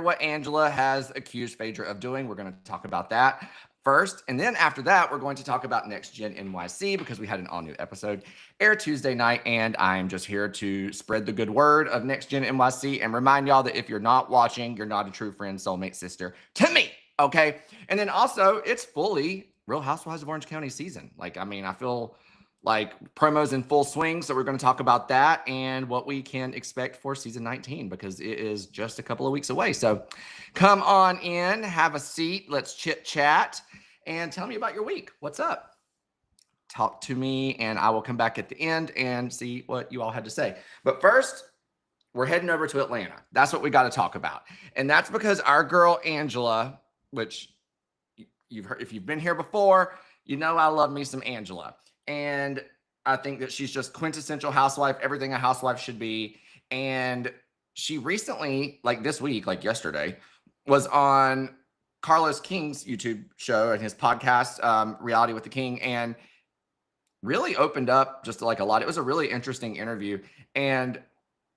what Angela has accused Phaedra of doing. We're going to talk about that first. And then after that, we're going to talk about Next Gen NYC because we had an all-new episode air Tuesday night. And I'm just here to spread the good word of Next Gen NYC and remind y'all that if you're not watching, you're not a true friend, soulmate, sister to me. Okay. And then also, it's fully Real Housewives of Orange County season. Like, I mean, I feel like promos in full swing. So we're going to talk about that and what we can expect for season 19 because it is just a couple of weeks away. So come on in, have a seat. Let's chit chat and tell me about your week. What's up? Talk to me and I will come back at the end and see what you all had to say. But first, we're heading over to Atlanta. That's what we got to talk about. And that's because our girl, Angela, which you've heard, if you've been here before, you know I love me some Angela. And I think that she's just quintessential housewife, everything a housewife should be. And she recently, like this week, like yesterday, was on Carlos King's YouTube show and his podcast, Reality with the King, and really opened up just like a lot. It was a really interesting interview. And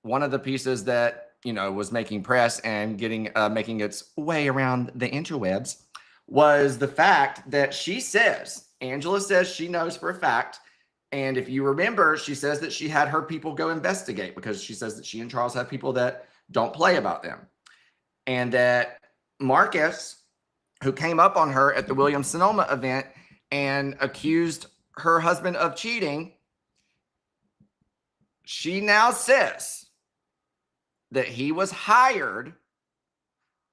one of the pieces that, you know, was making press and getting making its way around the interwebs was the fact that she says, Angela says she knows for a fact. And if you remember, she says that she had her people go investigate because she says that she and Charles have people that don't play about them. And that Marcus, who came up on her at the Williams-Sonoma event and accused her husband of cheating, she now says that he was hired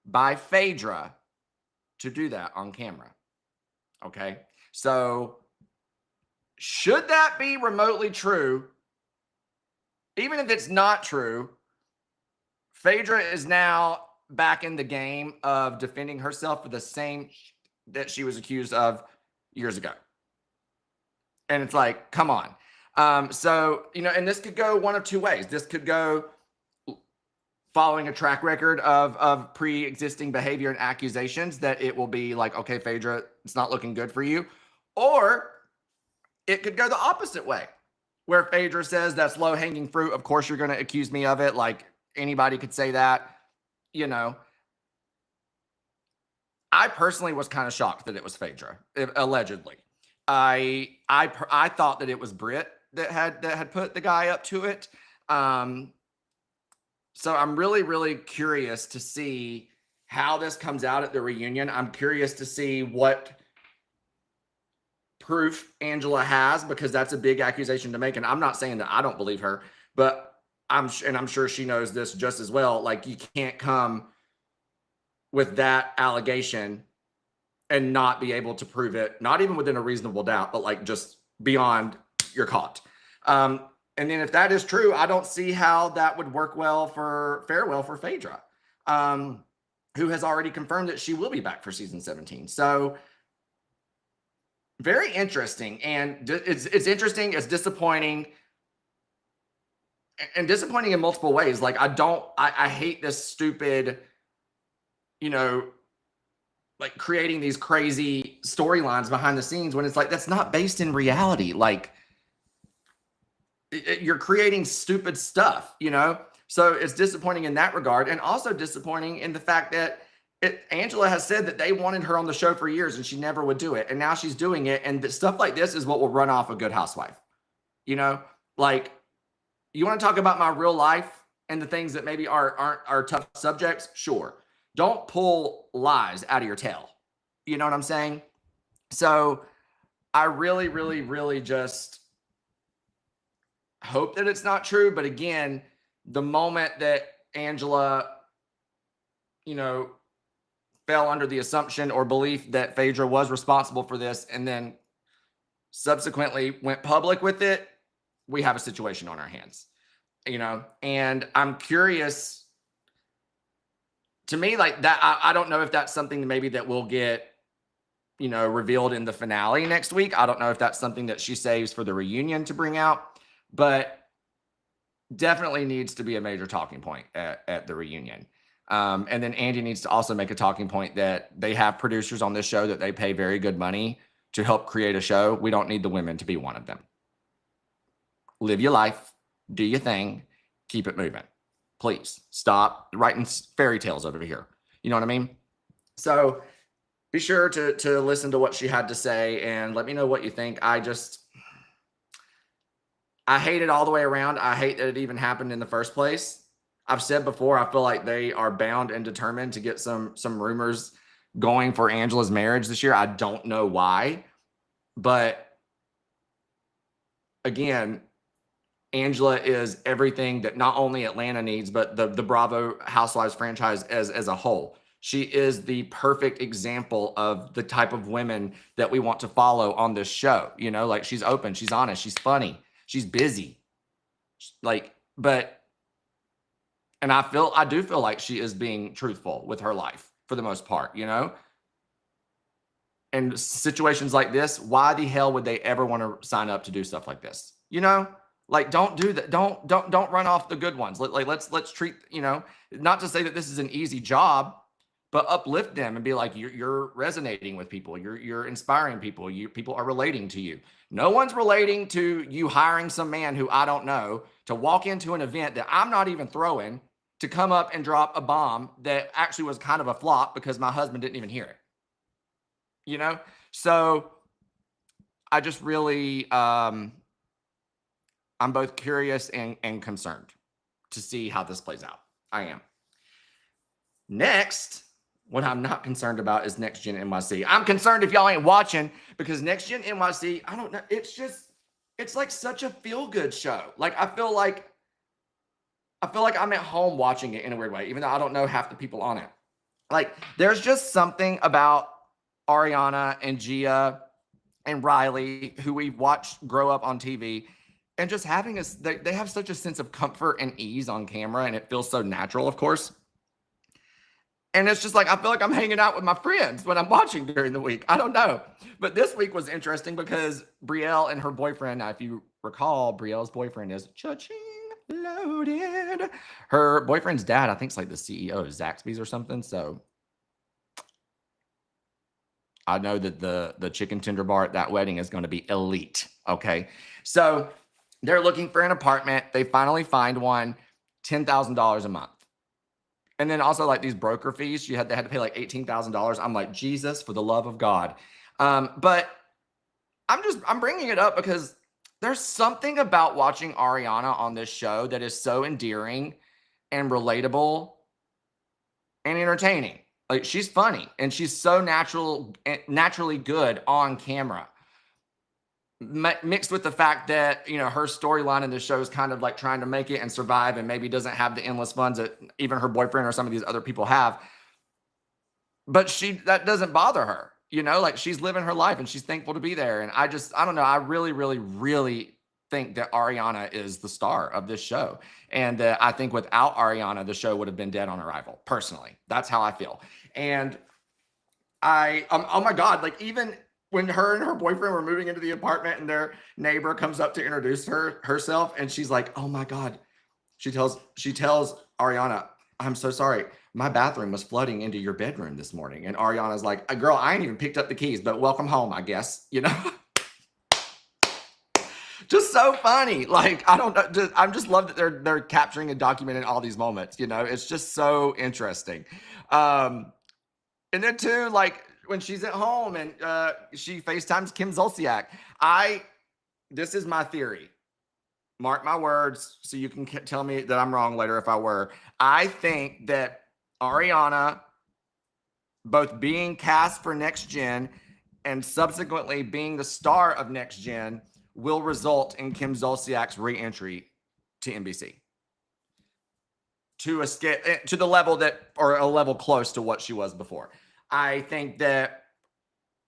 by Phaedra to do that on camera. Okay. So should that be remotely true? Even if it's not true, Phaedra is now back in the game of defending herself for the same that she was accused of years ago. And it's like, come on. So, you know, and this could go one of two ways. This could go following a track record of pre-existing behavior and accusations that it will be like, okay, Phaedra, it's not looking good for you. Or it could go the opposite way, where Phaedra says that's low-hanging fruit. Of course, you're going to accuse me of it. Like anybody could say that, you know. I personally was kind of shocked that it was Phaedra, allegedly. I thought that it was Britt that had put the guy up to it. So I'm really, really curious to see how this comes out at the reunion. I'm curious to see what proof Angela has, because that's a big accusation to make. And I'm not saying that I don't believe her, but I'm sure she knows this just as well. Like, you can't come with that allegation and not be able to prove it, not even within a reasonable doubt, but like just beyond you're caught. And then if that is true, I don't see how that would work fare well for Phaedra, who has already confirmed that she will be back for season 17. So very interesting. And it's interesting. It's disappointing, and disappointing in multiple ways. Like, I hate this stupid, you know, like creating these crazy storylines behind the scenes when it's like, that's not based in reality. Like, you're creating stupid stuff, you know? So it's disappointing in that regard, and also disappointing in the fact that Angela has said that they wanted her on the show for years and she never would do it. And now she's doing it. And stuff like this is what will run off a good housewife. You know, like, you want to talk about my real life and the things that maybe are tough subjects? Sure. Don't pull lies out of your tail. You know what I'm saying? So I really, really, really just hope that it's not true. But again, the moment that Angela, you know, fell under the assumption or belief that Phaedra was responsible for this and then subsequently went public with it, we have a situation on our hands, you know? And I'm curious, to me, like that, I don't know if that's something maybe that will get, you know, revealed in the finale next week. I don't know if that's something that she saves for the reunion to bring out, but definitely needs to be a major talking point at the reunion. And then Andy needs to also make a talking point that they have producers on this show that they pay very good money to help create a show. We don't need the women to be one of them. Live your life, do your thing, keep it moving. Please stop writing fairy tales over here. You know what I mean? So be sure to listen to what she had to say and let me know what you think. I hate it all the way around. I hate that it even happened in the first place. I've said before, I feel like they are bound and determined to get some rumors going for Angela's marriage this year. I don't know why, but again, Angela is everything that not only Atlanta needs, but the Bravo Housewives franchise as a whole. She is the perfect example of the type of women that we want to follow on this show. You know, like she's open, she's honest, she's funny, she's busy. Like, but, and I do feel like she is being truthful with her life for the most part, you know? And situations like this, why the hell would they ever want to sign up to do stuff like this? You know? Like, don't do that. Don't run off the good ones. Let's treat, you know, not to say that this is an easy job, but uplift them and be like, you're resonating with people. You're inspiring people. People are relating to you. No one's relating to you hiring some man who I don't know to walk into an event that I'm not even throwing to come up and drop a bomb that actually was kind of a flop because my husband didn't even hear it. You know? So I just really, I'm both curious and concerned to see how this plays out. I am. Next, what I'm not concerned about is Next Gen NYC. I'm concerned if y'all ain't watching because Next Gen NYC, I don't know. It's like such a feel-good show. Like, I feel like I'm at home watching it in a weird way, even though I don't know half the people on it. Like, there's just something about Ariana and Gia and Riley, who we've watched grow up on TV, and just having they have such a sense of comfort and ease on camera, and it feels so natural, of course. And it's just like, I feel like I'm hanging out with my friends when I'm watching during the week. I don't know. But this week was interesting because Brielle and her boyfriend, now if you recall, Brielle's boyfriend is cha-ching loaded. Her boyfriend's dad, I think, is like the CEO of Zaxby's or something. So I know that the chicken tender bar at that wedding is going to be elite. Okay. So they're looking for an apartment. They finally find one, $10,000 a month. And then also like these broker fees, they had to pay like $18,000. I'm like, Jesus, for the love of God. But I'm bringing it up because there's something about watching Ariana on this show that is so endearing and relatable and entertaining. Like, she's funny and she's so naturally good on camera. Mixed with the fact that, you know, her storyline in the show is kind of like trying to make it and survive and maybe doesn't have the endless funds that even her boyfriend or some of these other people have. But that doesn't bother her, you know, like she's living her life and she's thankful to be there. And I don't know. I really, really, really think that Ariana is the star of this show. And I think without Ariana, the show would have been dead on arrival. Personally, that's how I feel. And oh my God, like even when her and her boyfriend were moving into the apartment and their neighbor comes up to introduce herself and she's like, oh my God. She tells Ariana, I'm so sorry. My bathroom was flooding into your bedroom this morning. And Ariana's like, girl, I ain't even picked up the keys, but welcome home, I guess, you know? Just so funny. Like, I don't know. I just love that they're capturing and documenting all these moments, you know? It's just so interesting. And then too, like, when she's at home and she FaceTimes Kim Zolciak. This is my theory. Mark my words so you can tell me that I'm wrong later if I were. I think that Ariana, both being cast for Next Gen and subsequently being the star of Next Gen, will result in Kim Zolciak's re-entry to NBC. To the level or a level close to what she was before. I think that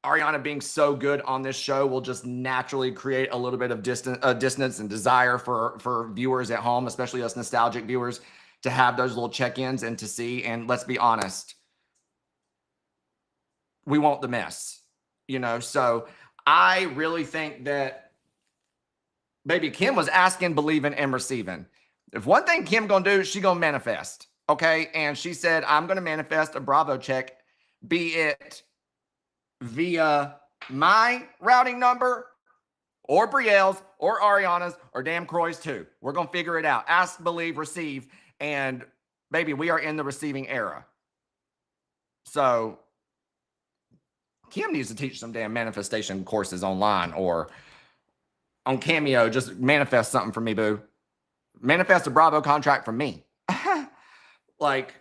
Ariana being so good on this show will just naturally create a little bit of distance and desire for viewers at home, especially us nostalgic viewers, to have those little check-ins and to see. And let's be honest, we want the mess, you know? So I really think that baby Kim was asking, believing, and receiving. If one thing Kim gonna do, she gonna manifest, okay? And she said, I'm gonna manifest a Bravo check, be it via my routing number or Brielle's or Ariana's or damn Croy's too. We're going to figure it out. Ask, believe, receive. And baby, we are in the receiving era. So Kim needs to teach some damn manifestation courses online or on Cameo. Just manifest something for me, boo. Manifest a Bravo contract from me. Like,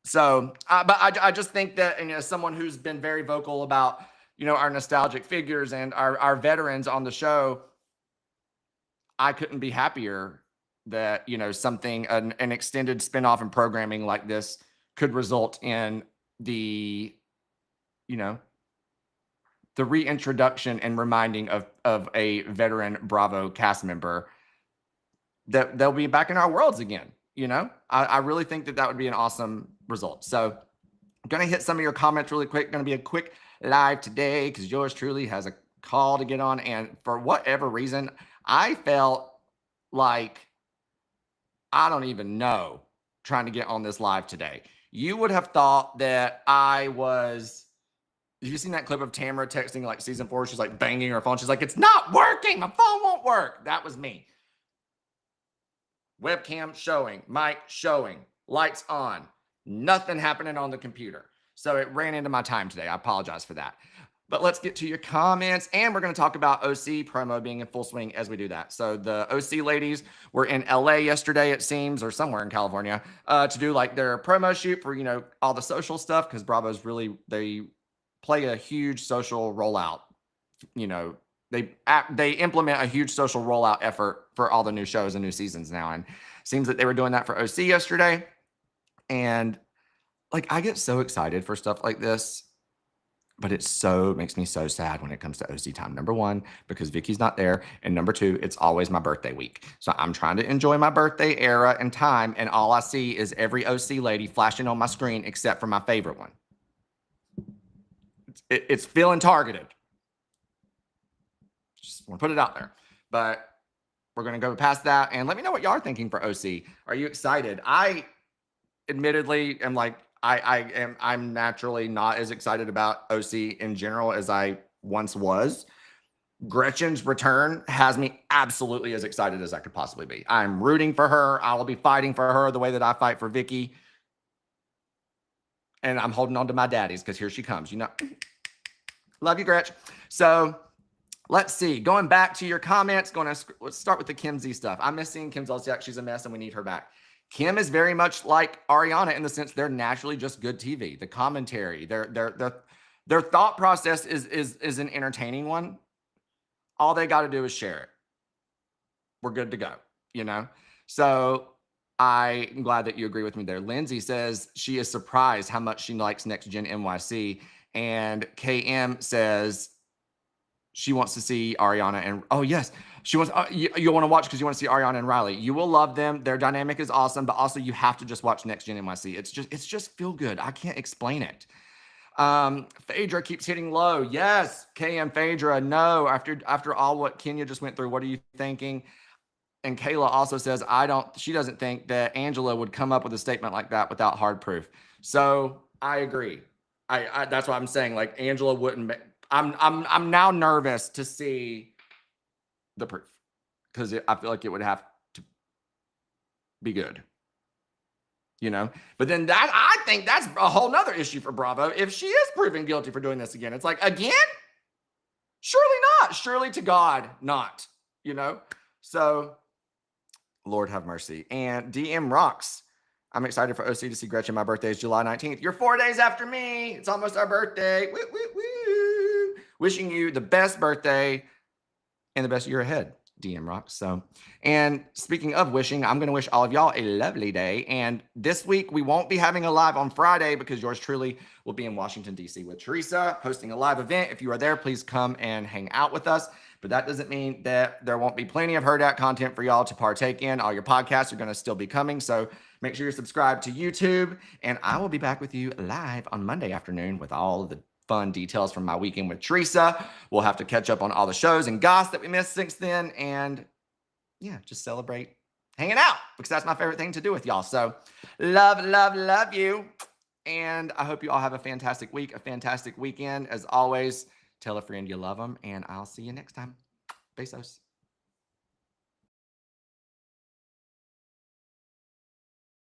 so, but I just think that, and as someone who's been very vocal about, our nostalgic figures and our veterans on the show, I couldn't be happier that, something, an extended spinoff and programming like this could result in the reintroduction and reminding of a veteran Bravo cast member that they'll be back in our worlds again. I really think that would be an awesome result. So I'm going to hit some of your comments really quick. Going to be a quick live today because yours truly has a call to get on. And for whatever reason, I felt like, I don't even know, trying to get on this live today. You would have thought that I was, have you seen that clip of Tamara texting like season 4? She's like banging her phone. She's like, it's not working. My phone won't work. That was me. Webcam showing, mic showing, lights on, nothing happening on the computer. So it ran into my time today. I apologize for that. But let's get to your comments. And we're going to talk about OC promo being in full swing as we do that. So the OC ladies were in LA yesterday, it seems, or somewhere in California, to do like their promo shoot for, all the social stuff. Because Bravo's really, they play a huge social rollout. They implement a huge social rollout effort for all the new shows and new seasons now. And it seems that they were doing that for OC yesterday. And like, I get so excited for stuff like this. But it makes me so sad when it comes to OC time. Number one, because Vicky's not there. And number two, it's always my birthday week. So I'm trying to enjoy my birthday era and time. And all I see is every OC lady flashing on my screen except for my favorite one. It's feeling targeted. Just want to put it out there. But we're going to go past that. And let me know what y'all are thinking for OC. Are you excited? I admittedly am like, I'm naturally not as excited about OC in general as I once was. Gretchen's return has me absolutely as excited as I could possibly be. I'm rooting for her. I will be fighting for her the way that I fight for Vicky. And I'm holding on to my daddies because here she comes. Love you, Gretch. So let's see. Going back to your comments, let's start with the Kim Z stuff. I miss seeing Kim Zolciak. She's a mess and we need her back. Kim is very much like Ariana in the sense they're naturally just good TV. The commentary, their thought process is an entertaining one. All they got to do is share it. We're good to go, So I am glad that you agree with me there. Lindsay says she is surprised how much she likes Next Gen NYC. And KM says she wants to see Ariana and, oh yes, she wants, you want to watch because you want to see Ariana and Riley. You will love them. Their dynamic is awesome, but also you have to just watch Next Gen NYC. It's just feel good. I can't explain it. Phaedra keeps hitting low. Yes, KM Phaedra, no. After all what Kenya just went through, what are you thinking? And Kayla also says, she doesn't think that Angela would come up with a statement like that without hard proof. So I agree. That's what I'm saying. Like Angela wouldn't, I'm now nervous to see the proof because I feel like it would have to be good, but then I think that's a whole nother issue for Bravo. If she is proven guilty for doing this again, it's like, again, surely not, surely to God, not, so Lord have mercy. And DM rocks. I'm excited for OC to see Gretchen. My birthday is July 19th. You're 4 days after me. It's almost our birthday. Woo, woo, woo. Wishing you the best birthday and the best year ahead, DM Rocks. So, and speaking of wishing, I'm going to wish all of y'all a lovely day. And this week, we won't be having a live on Friday because yours truly will be in Washington, D.C. with Teresa, hosting a live event. If you are there, please come and hang out with us. But that doesn't mean that there won't be plenty of Hurrdat content for y'all to partake in. All your podcasts are going to still be coming. So make sure you're subscribed to YouTube. And I will be back with you live on Monday afternoon with all of the fun details from my weekend with Teresa. We'll have to catch up on all the shows and goss that we missed since then. And yeah, just celebrate hanging out because that's my favorite thing to do with y'all. So love, love, love you. And I hope you all have a fantastic week, a fantastic weekend. As always, tell a friend you love them, and I'll see you next time. Besos.